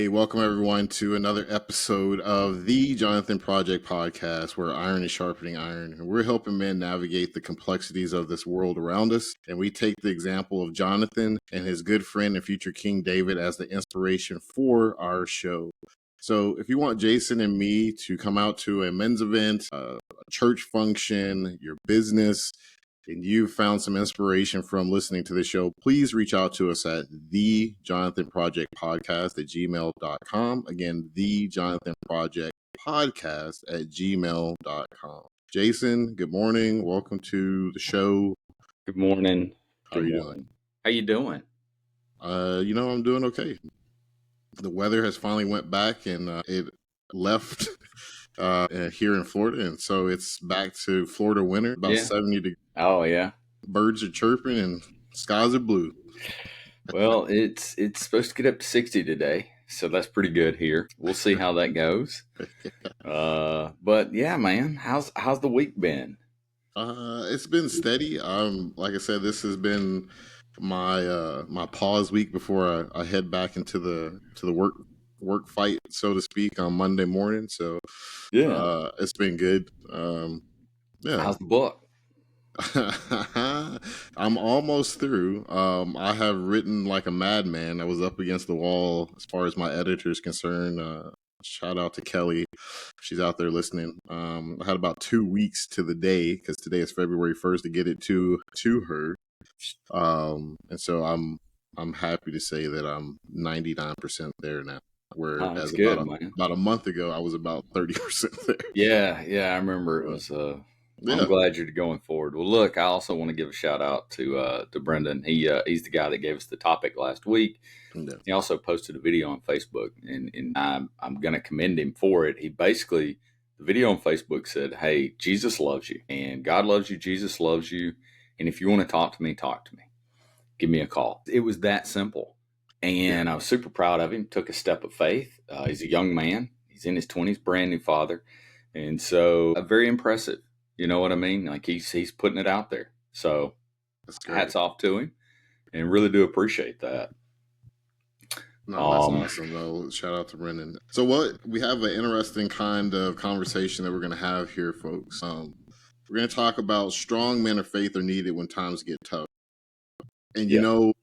Hey, welcome everyone to another episode of the Jonathan Project Podcast, where iron is sharpening iron. And we're helping men navigate the complexities of this world around us. And we take the example of Jonathan and his good friend and future King David as the inspiration for our show. So if you want Jason and me to come out to a men's event, a church function, your business, and you've found some inspiration from listening to the show, please reach out to us at thejonathanprojectpodcast@gmail.com. Again, thejonathanprojectpodcast@gmail.com. Jason, good morning. Welcome to the show. Good morning. How are you doing? How you doing? I'm doing okay. The weather has finally went back and it left here in Florida, and so it's back to Florida winter, about 70 degrees. Oh yeah. Birds are chirping and skies are blue. Well, it's supposed to get up to 60 today, so that's pretty good here. We'll see how that goes. But yeah, man, how's the week been? It's been steady. Like I said, this has been my my pause week before I head back into the work fight, so to speak, on Monday morning. So it's been good. How's the book? I'm almost through. I have written like a madman. I was up against the wall as far as my editor is concerned. Shout out to Kelly. She's out there listening. I had about 2 weeks to the day, because today is February 1st, to get it to her. And so I'm happy to say that I'm 99% there now. Whereas about a month ago, I was about 30% there. Yeah, I remember it was. I'm glad you're going forward. Well, look, I also want to give a shout out to Brendan. He's the guy that gave us the topic last week. Yeah. He also posted a video on Facebook, and I'm going to commend him for it. He basically, the video on Facebook said, "Hey, Jesus loves you, and God loves you. Jesus loves you, and if you want to talk to me, give me a call." It was that simple, and I was super proud of him. Took a step of faith. He's a young man. He's in his 20s, brand new father, and so very impressive. You know what I mean? Like he's putting it out there. So hats off to him, and really do appreciate that. No, that's awesome though. Shout out to Brendan. So we have an interesting kind of conversation that we're going to have here, folks. We're going to talk about strong men of faith are needed when times get tough. And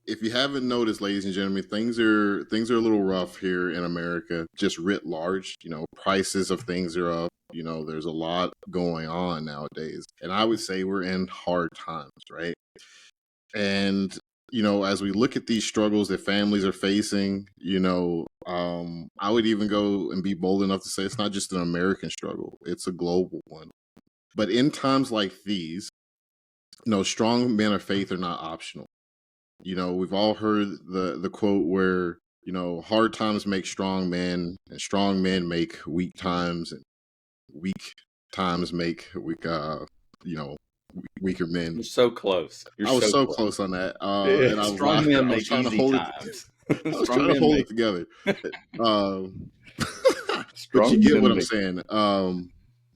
if you haven't noticed, ladies and gentlemen, things are a little rough here in America, just writ large. Prices of things are up. There's a lot going on nowadays. And I would say we're in hard times, right? And, as we look at these struggles that families are facing, I would even go and be bold enough to say it's not just an American struggle. It's a global one. But in times like these, strong men of faith are not optional. We've all heard the quote where, hard times make strong men, and strong men make weak times, and weak times make weaker men. You're so close. I was so close on that. And strong men make easy times. I was trying to hold it together. But you get what I'm saying. And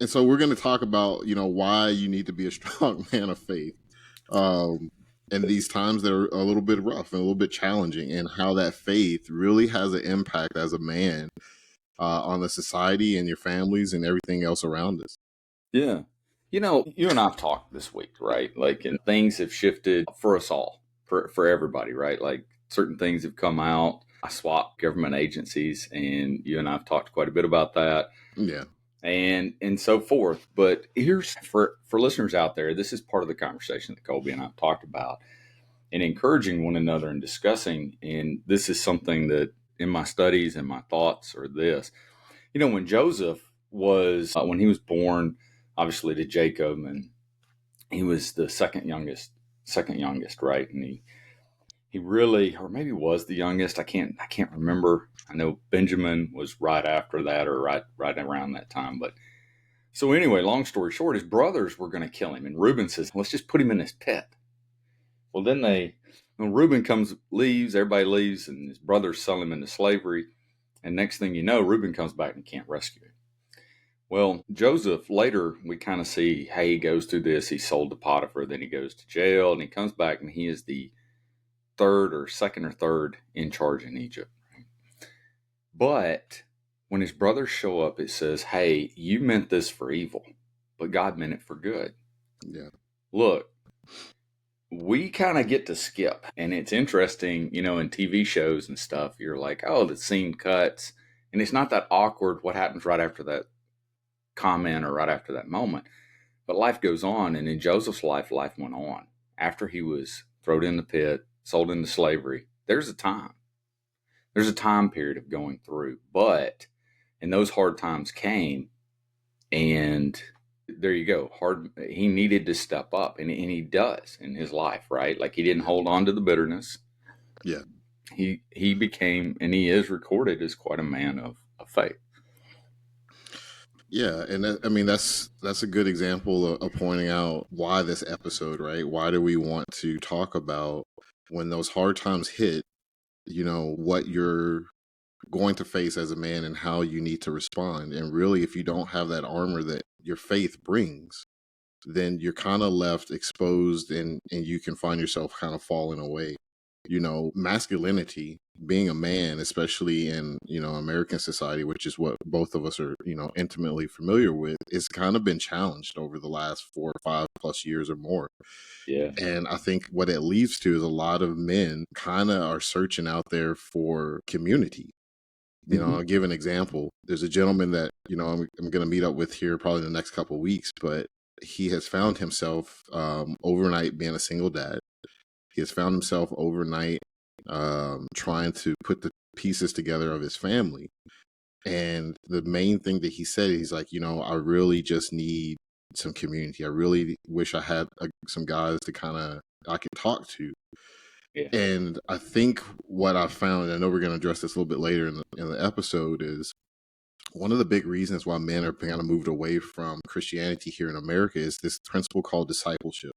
so we're going to talk about, why you need to be a strong man of faith. And these times that are a little bit rough and a little bit challenging, and how that faith really has an impact as a man on the society and your families and everything else around us. Yeah. You and I've talked this week, right? Like, and things have shifted for us all, for everybody, right? Like certain things have come out. I swapped government agencies, and you and I have talked quite a bit about that. Yeah. And so forth. But here's for listeners out there, this is part of the conversation that Colby and I have talked about, and encouraging one another and discussing. And this is something that in my studies and my thoughts are this. When Joseph was, when he was born, obviously to Jacob, and he was the second youngest, right? And he really, or maybe was the youngest. I can't remember. I know Benjamin was right after that, or right around that time. But so anyway, long story short, his brothers were going to kill him, and Reuben says, "Let's just put him in this pit." Well, then when Reuben leaves, everybody leaves, and his brothers sell him into slavery. And next thing you know, Reuben comes back and can't rescue him. Well, Joseph, later we kind of see, hey, he goes through this. He's sold to Potiphar, then he goes to jail, and he comes back, and he is the second or third in charge in Egypt. But when his brothers show up, it says, hey, you meant this for evil, but God meant it for good. Yeah. Look, we kind of get to skip. And it's interesting, in TV shows and stuff, you're like, oh, the scene cuts. And it's not that awkward what happens right after that comment or right after that moment. But life goes on. And in Joseph's life went on. After he was thrown in the pit, sold into slavery, there's a time. There's a time period of going through. But, and those hard times came, and there you go. He needed to step up, and he does in his life, right? Like, he didn't hold on to the bitterness. Yeah. He became, and he is recorded as quite a man of faith. Yeah, and that's a good example of pointing out why this episode, right? Why do we want to talk about when those hard times hit, what you're going to face as a man and how you need to respond. And really, if you don't have that armor that your faith brings, then you're kind of left exposed, and you can find yourself kind of falling away. Masculinity, being a man, especially in, American society, which is what both of us are, intimately familiar with, is kind of been challenged over the last 4 or 5 plus years or more. Yeah. And I think what it leads to is a lot of men kind of are searching out there for community. I'll give an example. There's a gentleman that, I'm going to meet up with here probably in the next couple of weeks, but he has found himself overnight being a single dad. He has found himself overnight trying to put the pieces together of his family. And the main thing that he said, he's like, I really just need some community. I really wish I had some guys I could talk to. Yeah. And I think what I found, and I know we're going to address this a little bit later in the episode, is one of the big reasons why men are kind of moved away from Christianity here in America is this principle called discipleship.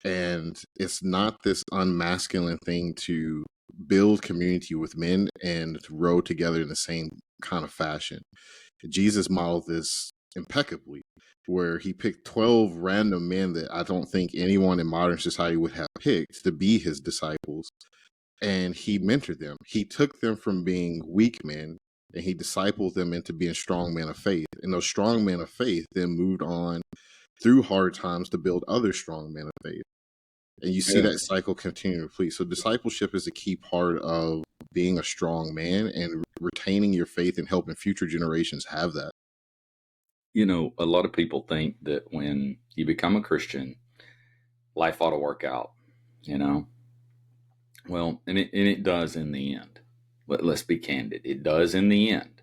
And it's not this unmasculine thing to build community with men and to row together in the same kind of fashion. Jesus modeled this impeccably, where he picked 12 random men that I don't think anyone in modern society would have picked to be his disciples. And he mentored them. He took them from being weak men and he discipled them into being strong men of faith. And those strong men of faith then moved on through hard times to build other strong men of faith. And you see that cycle continue to repeat. So discipleship is a key part of being a strong man and retaining your faith and helping future generations have that. A lot of people think that when you become a Christian, life ought to work out, Well, and it does in the end. Let's be candid. It does in the end.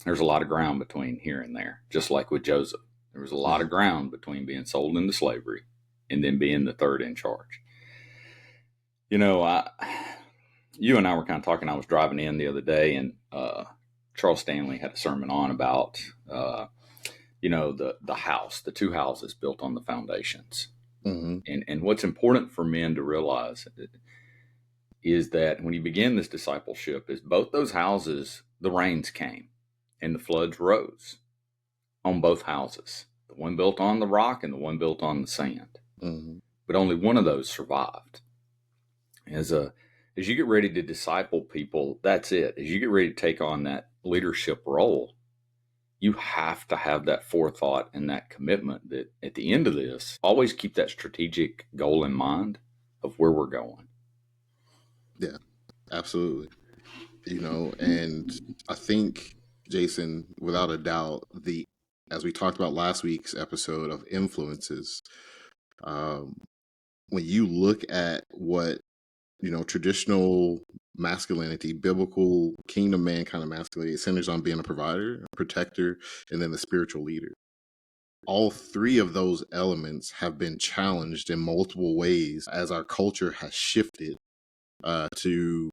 There's a lot of ground between here and there, just like with Joseph. There was a lot of ground between being sold into slavery and then being the third in charge. You and I were kind of talking. I was driving in the other day, and Charles Stanley had a sermon on about, the house, the two houses built on the foundations. Mm-hmm. And what's important for men to realize is that when you begin this discipleship, is both those houses, the rains came and the floods rose on both houses. The one built on the rock and the one built on the sand. Mm-hmm. But only one of those survived. As you get ready to disciple people, that's it. As you get ready to take on that leadership role, you have to have that forethought and that commitment that at the end of this, always keep that strategic goal in mind of where we're going. Yeah, absolutely. And I think, Jason, without a doubt, as we talked about last week's episode of influences, when you look at what, traditional masculinity, biblical kingdom man kind of masculinity, it centers on being a provider, a protector, and then the spiritual leader. All three of those elements have been challenged in multiple ways as our culture has shifted to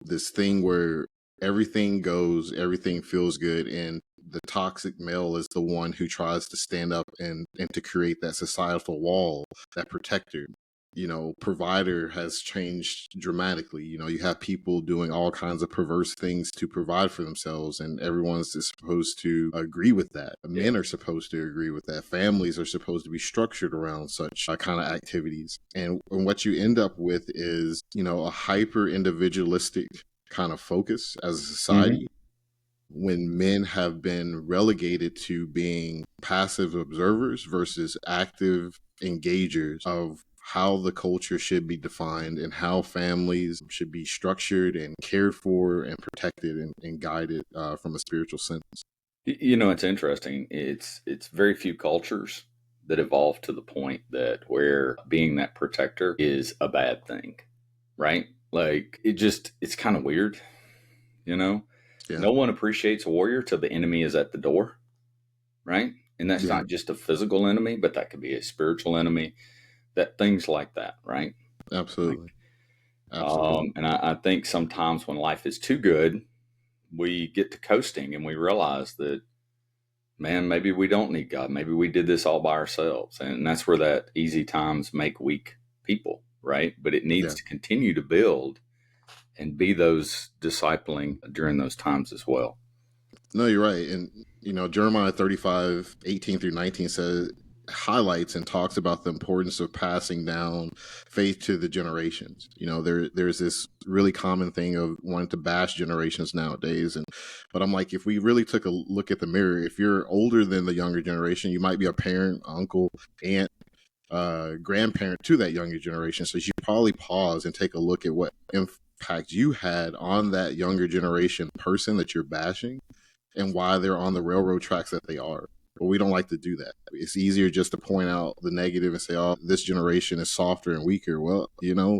this thing where everything goes, everything feels good, and the toxic male is the one who tries to stand up and to create that societal wall, that protector. Provider has changed dramatically. You have people doing all kinds of perverse things to provide for themselves, and everyone's supposed to agree with that. Men are supposed to agree with that. Families are supposed to be structured around such kind of activities. And what you end up with is, a hyper individualistic kind of focus as a society. when men have been relegated to being passive observers versus active engagers of how the culture should be defined and how families should be structured and cared for and protected and guided from a spiritual sense. You know, it's interesting. It's very few cultures that evolve to the point that where being that protector is a bad thing, right? Like it's kind of weird, you know. Yeah. No one appreciates a warrior till the enemy is at the door, right? And that's Yeah. not just a physical enemy, but that could be a spiritual enemy. That things like that, right? Absolutely. Absolutely. And I think sometimes when life is too good, we get to coasting and we realize that, man, maybe we don't need God. Maybe we did this all by ourselves. And that's where that easy times make weak people, right? But it needs to continue to build and be those discipling during those times as well. No, you're right. And, you know, Jeremiah 35, 18 through 19 says, highlights and talks about the importance of passing down faith to the generations. You know, there's this really common thing of wanting to bash generations nowadays. But I'm like, if we really took a look at the mirror, if you're older than the younger generation, you might be a parent, uncle, aunt, grandparent to that younger generation. So you should probably pause and take a look at what impact you had on that younger generation person that you're bashing and why they're on the railroad tracks that they are. But we don't like to do that. It's easier just to point out the negative and say, oh, this generation is softer and weaker. Well, you know,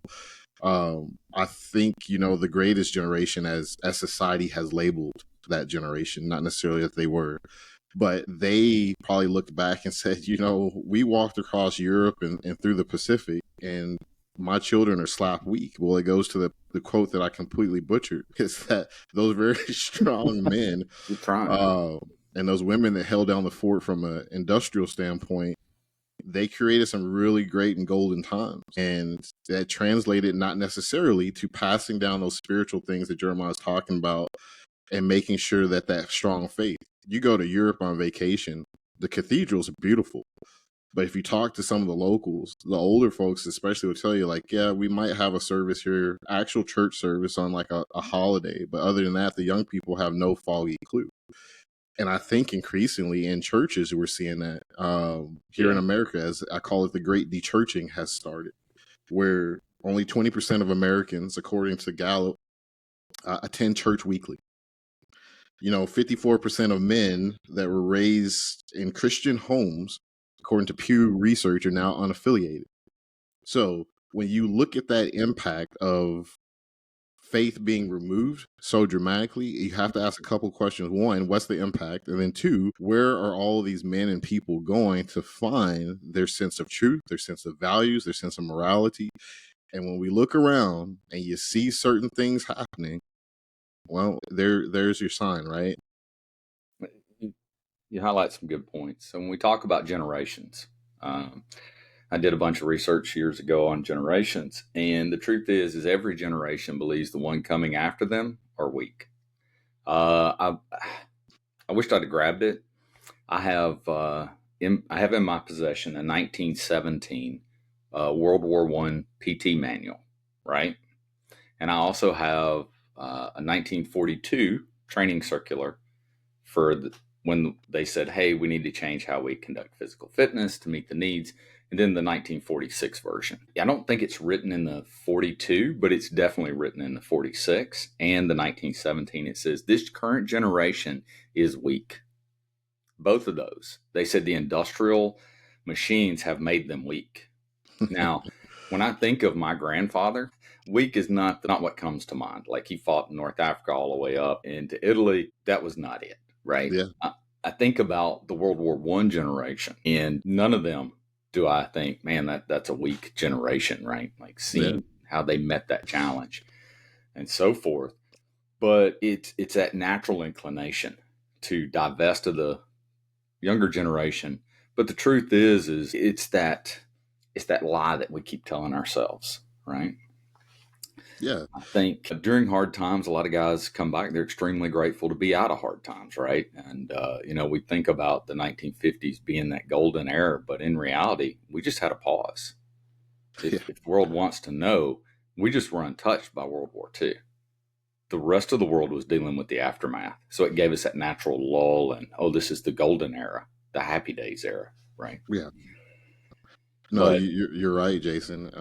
I think, you know, the greatest generation as society has labeled that generation, not necessarily that they were, but they probably looked back and said, you know, we walked across Europe and through the Pacific, and my children are slap weak. Well, it goes to the quote that I completely butchered, is that those very strong men and those women that held down the fort from an industrial standpoint, they created some really great and golden times. And that translated not necessarily to passing down those spiritual things that Jeremiah is talking about and making sure that that strong faith. You go to Europe on vacation, the cathedrals are beautiful. But if you talk to some of the locals, the older folks especially will tell you, like, yeah, we might have a service here, actual church service on like a holiday. But other than that, the young people have no foggy clue. And I think increasingly in churches, we're seeing that here in America, as I call it, the great dechurching has started, where only 20% of Americans, according to Gallup, attend church weekly. You know, 54% of men that were raised in Christian homes, according to Pew Research, are now unaffiliated. So when you look at that impact of faith being removed so dramatically, you have to ask a couple questions. One, what's the impact? And then two, where are all these men and people going to find their sense of truth, their sense of values, their sense of morality? And when we look around and you see certain things happening, well, there's your sign, right? You highlight some good points. So when we talk about generations, I did a bunch of research years ago on generations, and the truth is every generation believes the one coming after them are weak. I wished I'd have grabbed it. I have in my possession a 1917 World War I PT manual, right? And I also have a 1942 training circular for when they said, hey, we need to change how we conduct physical fitness to meet the needs. And then the 1946 version. I don't think it's written in the 42, but it's definitely written in the 46 and the 1917. It says this current generation is weak. Both of those. They said the industrial machines have made them weak. Now, when I think of my grandfather, weak is not what comes to mind. Like he fought in North Africa all the way up into Italy. That was not it, right? Yeah. I think about the World War I generation, and none of them do I think, man, that's a weak generation, right? Like seeing how they met that challenge and so forth. But it's that natural inclination to divest of the younger generation. But the truth is it's that lie that we keep telling ourselves, right? Yeah. I think during hard times, a lot of guys come back. They're extremely grateful to be out of hard times, right? And, we think about the 1950s being that golden era, but in reality, we just had a pause. If the world wants to know, we just were untouched by World War II. the rest of the world was dealing with the aftermath. So it gave us that natural lull and, oh, this is the golden era, the happy days era, right? Yeah. No, But you're right, Jason.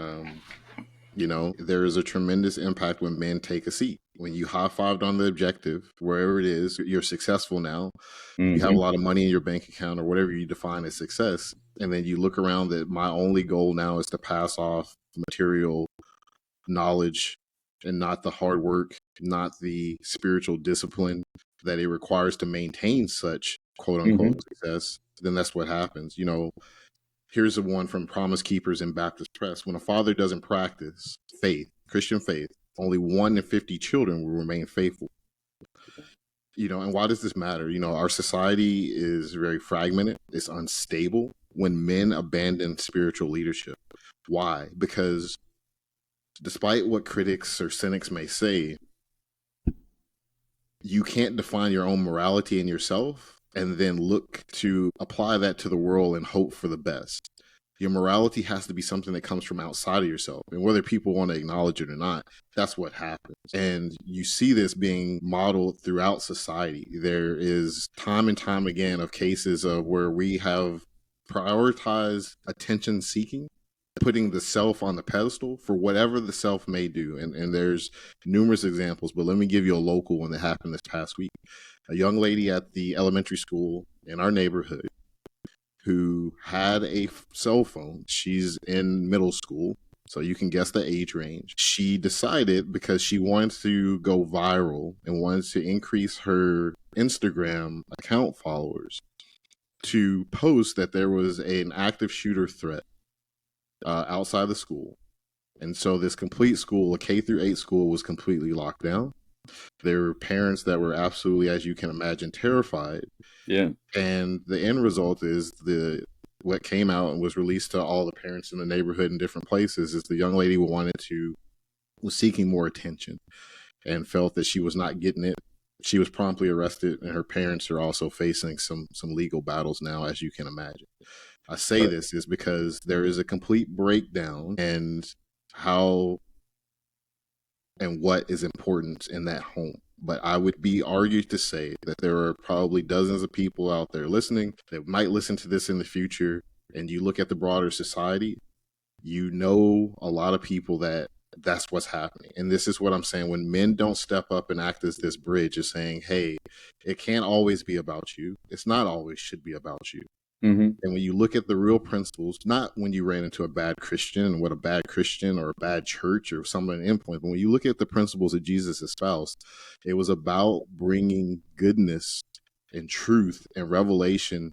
There is a tremendous impact when men take a seat. When you high fived on the objective, wherever it is, you're successful now. You have a lot of money in your bank account or whatever you define as success. And then you look around that my only goal now is to pass off material knowledge and not the hard work, not the spiritual discipline that it requires to maintain such quote unquote success. Then that's what happens. Here's the one from Promise Keepers in Baptist Press. When a father doesn't practice faith, Christian faith, only 1 in 50 children will remain faithful. And why does this matter? Our society is very fragmented. It's unstable when men abandon spiritual leadership. Why? Because despite what critics or cynics may say, you can't define your own morality in yourself and then look to apply that to the world and hope for the best. Your morality has to be something that comes from outside of yourself. And whether people want to acknowledge it or not, that's what happens. And you see this being modeled throughout society. There is time and time again of cases of where we have prioritized attention seeking, putting the self on the pedestal for whatever the self may do. And there's numerous examples, but let me give you a local one that happened this past week. A young lady at the elementary school in our neighborhood who had a cell phone. She's in middle school, so you can guess the age range. She decided, because she wanted to go viral and wanted to increase her Instagram account followers, to post that there was an active shooter threat outside the school. And so this complete school, a K through 8 school, was completely locked down. There were parents that were absolutely, as you can imagine, terrified. Yeah. And the end result is what came out and was released to all the parents in the neighborhood in different places is the young lady was seeking more attention and felt that she was not getting it. She was promptly arrested, and her parents are also facing some legal battles now, as you can imagine. I say this is because there is a complete breakdown and how and what is important in that home. But I would be argued to say that there are probably dozens of people out there listening that might listen to this in the future, and you look at the broader society, a lot of people that's what's happening. And this is what I'm saying. When men don't step up and act as this bridge of saying, hey, it can't always be about you. It's not always should be about you. And when you look at the real principles, not when you ran into a bad Christian and what a bad Christian or a bad church or someone endpoint, but when you look at the principles that Jesus espoused, it was about bringing goodness and truth and revelation,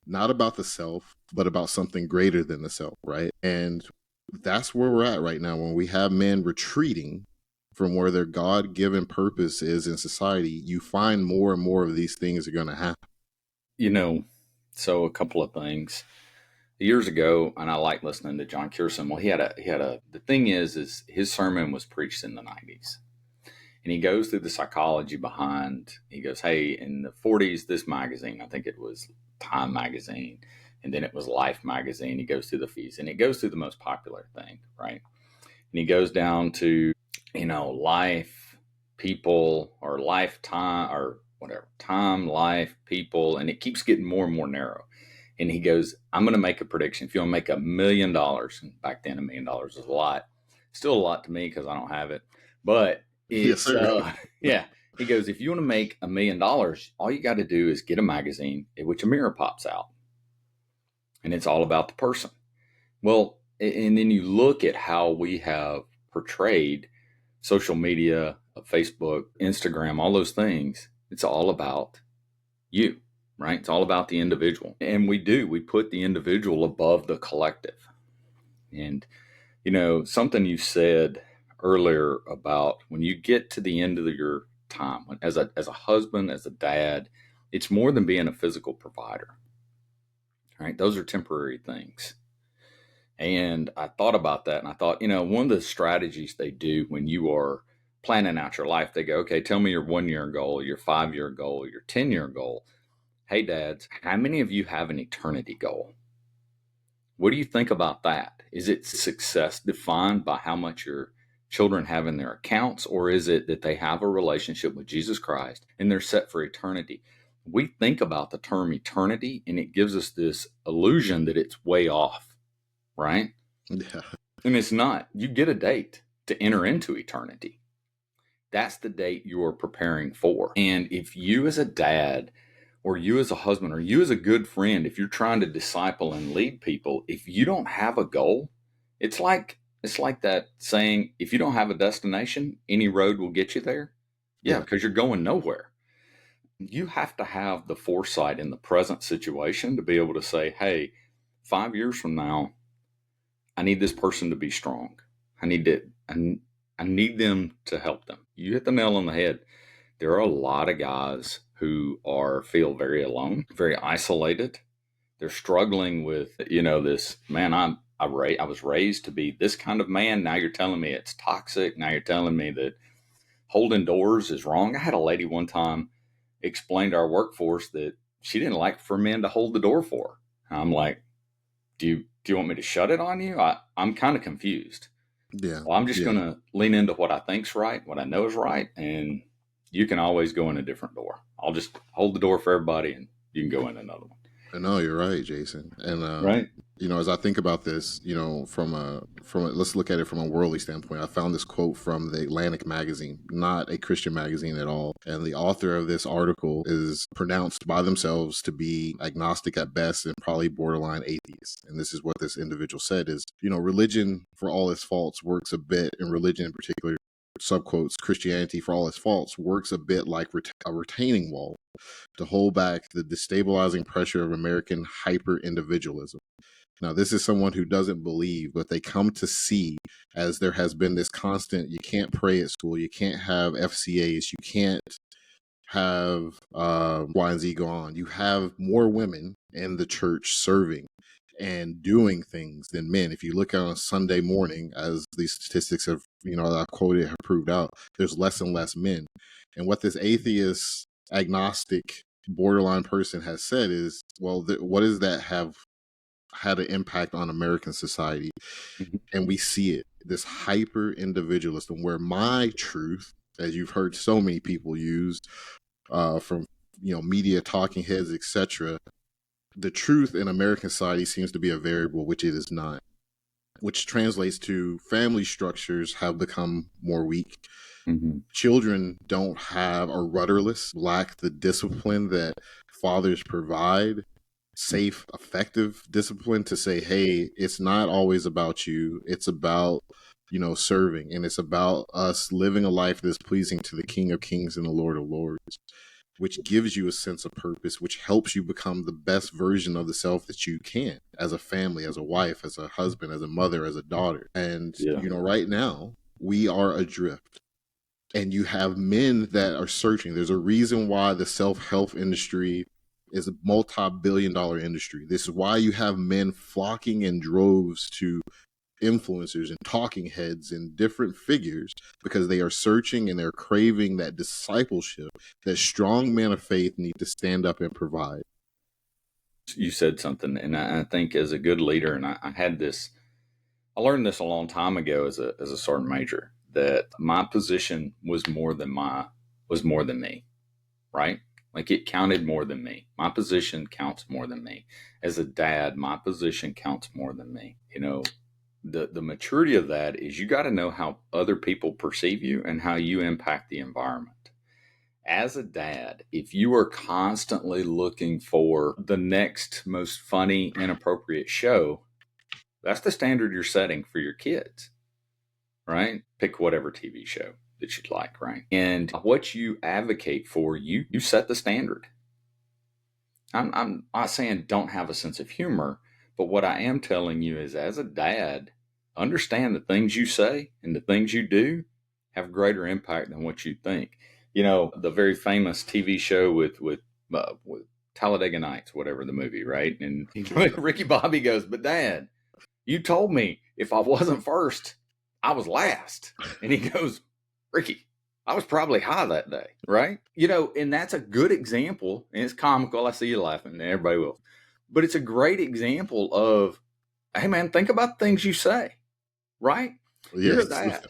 not about the self, but about something greater than the self, right? And that's where we're at right now. When we have men retreating from where their God-given purpose is in society, you find more and more of these things are going to happen. So a couple of things. Years ago, and I like listening to John Kierson. Well, the thing is his sermon was preached in the 90s. And he goes through the psychology behind, he goes, hey, in the 40s, this magazine, I think it was Time magazine, and then it was Life magazine. He goes through the fees, and he goes through the most popular thing, right? And he goes down to, life, people, or lifetime, or whatever, time, life, people, and it keeps getting more and more narrow. And he goes, I'm going to make a prediction. If you want to make $1 million, and back then $1 million was a lot, still a lot to me because I don't have it, but it's, yeah. He goes, if you want to make $1 million, all you got to do is get a magazine in which a mirror pops out. And it's all about the person. Well, and then you look at how we have portrayed social media, Facebook, Instagram, all those things. It's all about you, right? It's all about the individual. And we put the individual above the collective. And, something you said earlier about when you get to the end of your time, as a husband, as a dad, it's more than being a physical provider, right? Those are temporary things. And I thought about that, and I thought, one of the strategies they do when you are planning out your life, they go, okay, tell me your 1-year goal, your 5-year goal, your 10-year goal. Hey, dads, how many of you have an eternity goal? What do you think about that? Is it success defined by how much you're children have in their accounts, or is it that they have a relationship with Jesus Christ and they're set for eternity? We think about the term eternity and it gives us this illusion that it's way off, right? Yeah. And it's not. You get a date to enter into eternity. That's the date you're preparing for. And if you as a dad, or you as a husband, or you as a good friend, if you're trying to disciple and lead people, if you don't have a goal, it's like that saying, if you don't have a destination, any road will get you there. Yeah, because you're going nowhere. You have to have the foresight in the present situation to be able to say, hey, 5 years from now, I need this person to be strong. I need them to help them. You hit the nail on the head. There are a lot of guys who feel very alone, very isolated. They're struggling with, this, man, I was raised to be this kind of man. Now you're telling me it's toxic. Now you're telling me that holding doors is wrong. I had a lady one time explain to our workforce that she didn't like for men to hold the door for her. I'm like, do you want me to shut it on you? I'm kind of confused. Yeah. Well, I'm just going to lean into what I think's right, what I know is right. And you can always go in a different door. I'll just hold the door for everybody and you can go in another one. No, you're right, Jason. And right. As I think about this, from a let's look at it from a worldly standpoint. I found this quote from the Atlantic magazine, not a Christian magazine at all. And the author of this article is pronounced by themselves to be agnostic at best and probably borderline atheist. And this is what this individual said is, religion for all its faults works a bit, and religion in particular, subquotes, Christianity for all its faults works a bit like a retaining wall to hold back the destabilizing pressure of American hyper-individualism. Now, this is someone who doesn't believe, but they come to see, as there has been this constant, you can't pray at school, you can't have FCAs, you can't have Y and Z go on. You have more women in the church serving and doing things than men. If you look on a Sunday morning, as these statistics have, I've quoted, have proved out, there's less and less men. And what this atheist, agnostic, borderline person has said is, well, what does that have had an impact on American society? Mm-hmm. And we see it, this hyper individualism, where my truth, as you've heard so many people use from media talking heads, etc., the truth in American society seems to be a variable, which it is not, which translates to family structures have become more weak. Mm-hmm. Children don't have, are rudderless, lack the discipline that fathers provide, safe, effective discipline to say, hey, it's not always about you. It's about, serving. And it's about us living a life that's pleasing to the King of Kings and the Lord of Lords, which gives you a sense of purpose, which helps you become the best version of the self that you can as a family, as a wife, as a husband, as a mother, as a daughter. And, right now we are adrift. And you have men that are searching. There's a reason why the self-help industry is a multi-billion-dollar industry. This is why you have men flocking in droves to influencers and talking heads and different figures, because they are searching and they're craving that discipleship that strong men of faith need to stand up and provide. You said something, and I think as a good leader, and I learned this a long time ago as a sergeant major, that my position was more than me, right? Like it counted more than me. My position counts more than me. As a dad, my position counts more than me. The maturity of that is you got to know how other people perceive you and how you impact the environment. As a dad, if you are constantly looking for the next most funny, inappropriate show, that's the standard you're setting for your kids, right? Pick whatever TV show that you'd like, right? And what you advocate for, you set the standard. I'm not saying don't have a sense of humor, but what I am telling you is, as a dad, understand the things you say and the things you do have greater impact than what you think. The very famous TV show with Talladega Nights, whatever the movie, right? And Ricky Bobby goes, but Dad, you told me if I wasn't first, I was last. And he goes, Ricky, I was probably high that day, right? And that's a good example, and it's comical. I see you laughing, and everybody will. But it's a great example of, hey, man, think about the things you say, right? Yes. You're a dad.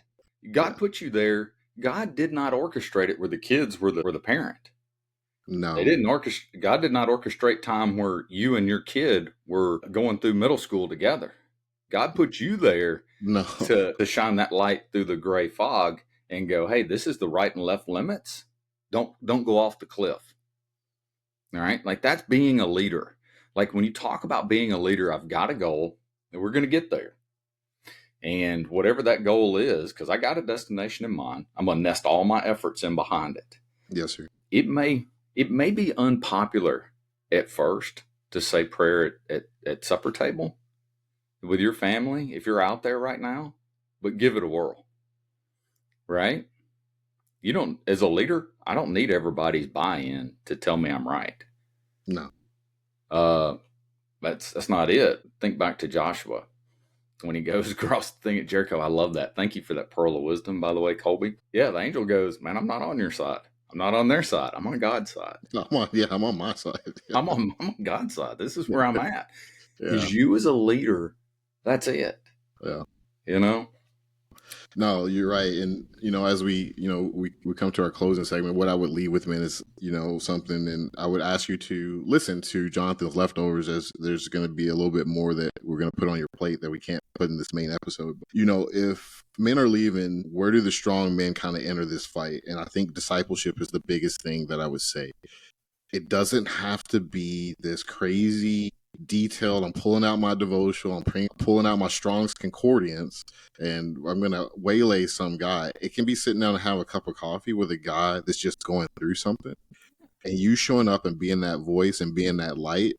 God put you there. God did not orchestrate it where the kids were the parent. No. They didn't orchestrate. God did not orchestrate time where you and your kid were going through middle school together. God put you there No. to shine that light through the gray fog and go, hey, this is the right and left limits. Don't go off the cliff. All right. Like, that's being a leader. Like, when you talk about being a leader, I've got a goal and we're going to get there. And whatever that goal is, because I got a destination in mind, I'm going to nest all my efforts in behind it. Yes, sir. It may be unpopular at first to say prayer at supper table with your family, if you're out there right now, but give it a whirl, right? You don't, as a leader, I don't need everybody's buy-in to tell me I'm right. No. That's not it. Think back to Joshua when he goes across the thing at Jericho. I love that. Thank you for that pearl of wisdom, by the way, Colby. Yeah, the angel goes, man, I'm not on your side. I'm not on their side. I'm on God's side. I'm on my side. Yeah. I'm on God's side. This is where I'm at. Yeah. Is you as a leader, that's it. Yeah. You know? No, you're right. And, as we come to our closing segment, what I would leave with, man, is, something. And I would ask you to listen to Jonathan's leftovers, as there's going to be a little bit more that we're going to put on your plate that we can't put in this main episode. If men are leaving, where do the strong men kind of enter this fight? And I think discipleship is the biggest thing that I would say. It doesn't have to be this crazy detailed. I'm pulling out my devotional. I'm pulling out my Strong's Concordance, and I'm going to waylay some guy. It can be sitting down and have a cup of coffee with a guy that's just going through something, and you showing up and being that voice and being that light.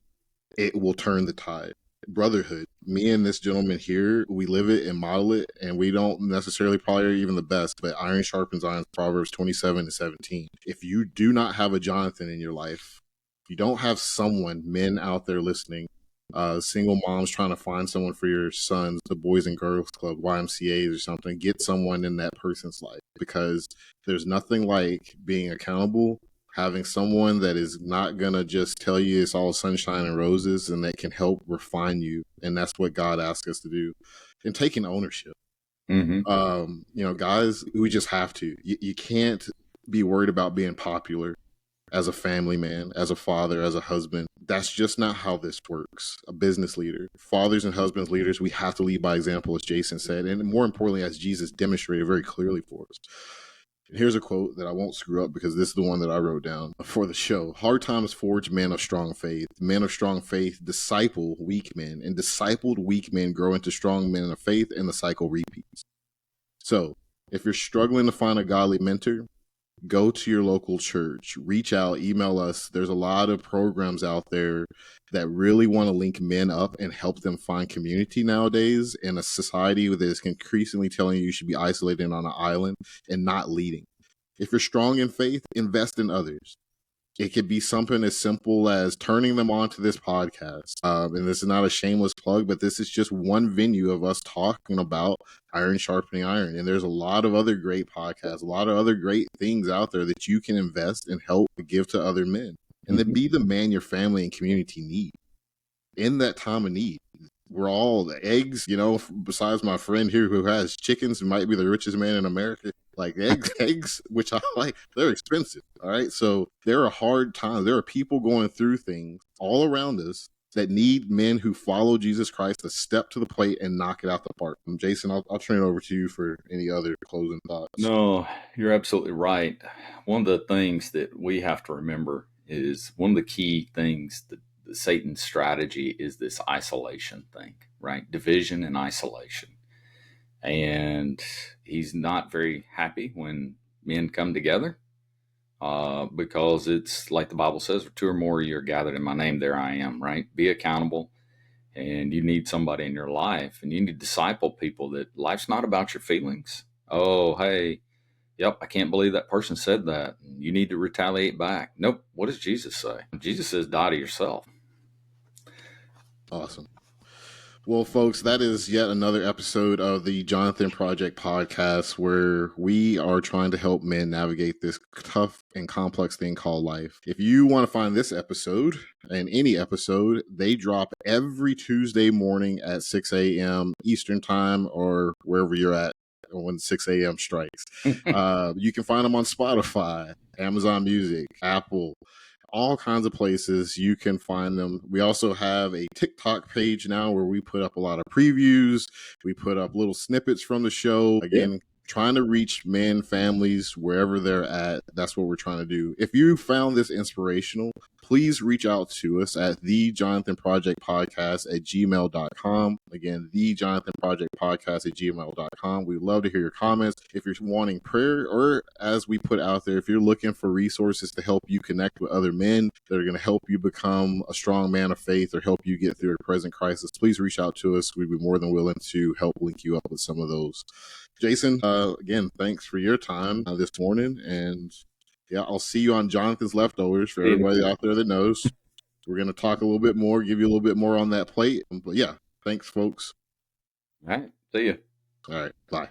It will turn the tide. Brotherhood. Me and this gentleman here, we live it and model it, and we don't necessarily probably are even the best, but iron sharpens iron. Proverbs 27-17. If you do not have a Jonathan in your life, you don't have someone, men out there listening, single moms trying to find someone for your sons, the Boys and Girls Club, YMCAs or something, get someone in that person's life, because there's nothing like being accountable, having someone that is not going to just tell you it's all sunshine and roses, and that can help refine you. And that's what God asks us to do. And taking ownership. Mm-hmm. Guys, we just have to. You can't be worried about being popular as a family man, as a father, as a husband. That's just not how this works. A business leader, fathers and husbands, leaders, we have to lead by example, as Jason said, and more importantly, as Jesus demonstrated very clearly for us. And here's a quote that I won't screw up, because this is the one that I wrote down for the show. Hard times forge men of strong faith. Men of strong faith disciple weak men, and discipled weak men grow into strong men of faith, and the cycle repeats. So if you're struggling to find a godly mentor, go to your local church, reach out, email us. There's a lot of programs out there that really want to link men up and help them find community nowadays in a society that is increasingly telling you should be isolated on an island and not leading. If you're strong in faith, invest in others. It could be something as simple as turning them on to this podcast. And this is not a shameless plug, but this is just one venue of us talking about iron sharpening iron. And there's a lot of other great podcasts, a lot of other great things out there that you can invest and help give to other men. And then be the man your family and community need in that time of need. We're all the eggs, besides my friend here who has chickens, who might be the richest man in America. Like eggs, which I like, they're expensive. All right. So there are hard times. There are people going through things all around us that need men who follow Jesus Christ to step to the plate and knock it out the park. Jason, I'll turn it over to you for any other closing thoughts. No, you're absolutely right. One of the things that we have to remember is one of the key things that Satan's strategy is this isolation thing, right? Division and isolation. And he's not very happy when men come together, because it's like the Bible says, where two or more of you are gathered in my name, there I am, right? Be accountable. And you need somebody in your life, and you need to disciple people that life's not about your feelings. Oh, hey, yep, I can't believe that person said that. You need to retaliate back. Nope. What does Jesus say? Jesus says, die to yourself. Awesome. Well, folks, that is yet another episode of the Jonathan Project podcast, where we are trying to help men navigate this tough and complex thing called life. If you want to find this episode and any episode, they drop every Tuesday morning at 6 a.m. Eastern time, or wherever you're at when 6 a.m. strikes. You can find them on Spotify, Amazon Music, Apple, all kinds of places you can find them. We also have a TikTok page now where we put up a lot of previews. We put up little snippets from the show. Again, trying to reach men, families, wherever they're at. That's what we're trying to do. If you found this inspirational, please reach out to us at thejonathanprojectpodcast@gmail.com. Again, thejonathanprojectpodcast@gmail.com. We'd love to hear your comments. If you're wanting prayer, or as we put out there, if you're looking for resources to help you connect with other men that are going to help you become a strong man of faith or help you get through a present crisis, please reach out to us. We'd be more than willing to help link you up with some of those. Jason, again, thanks for your time this morning. And yeah, I'll see you on Jonathan's Leftovers for everybody out there that knows. We're going to talk a little bit more, give you a little bit more on that plate. But yeah, thanks, folks. All right. See you. All right. Bye.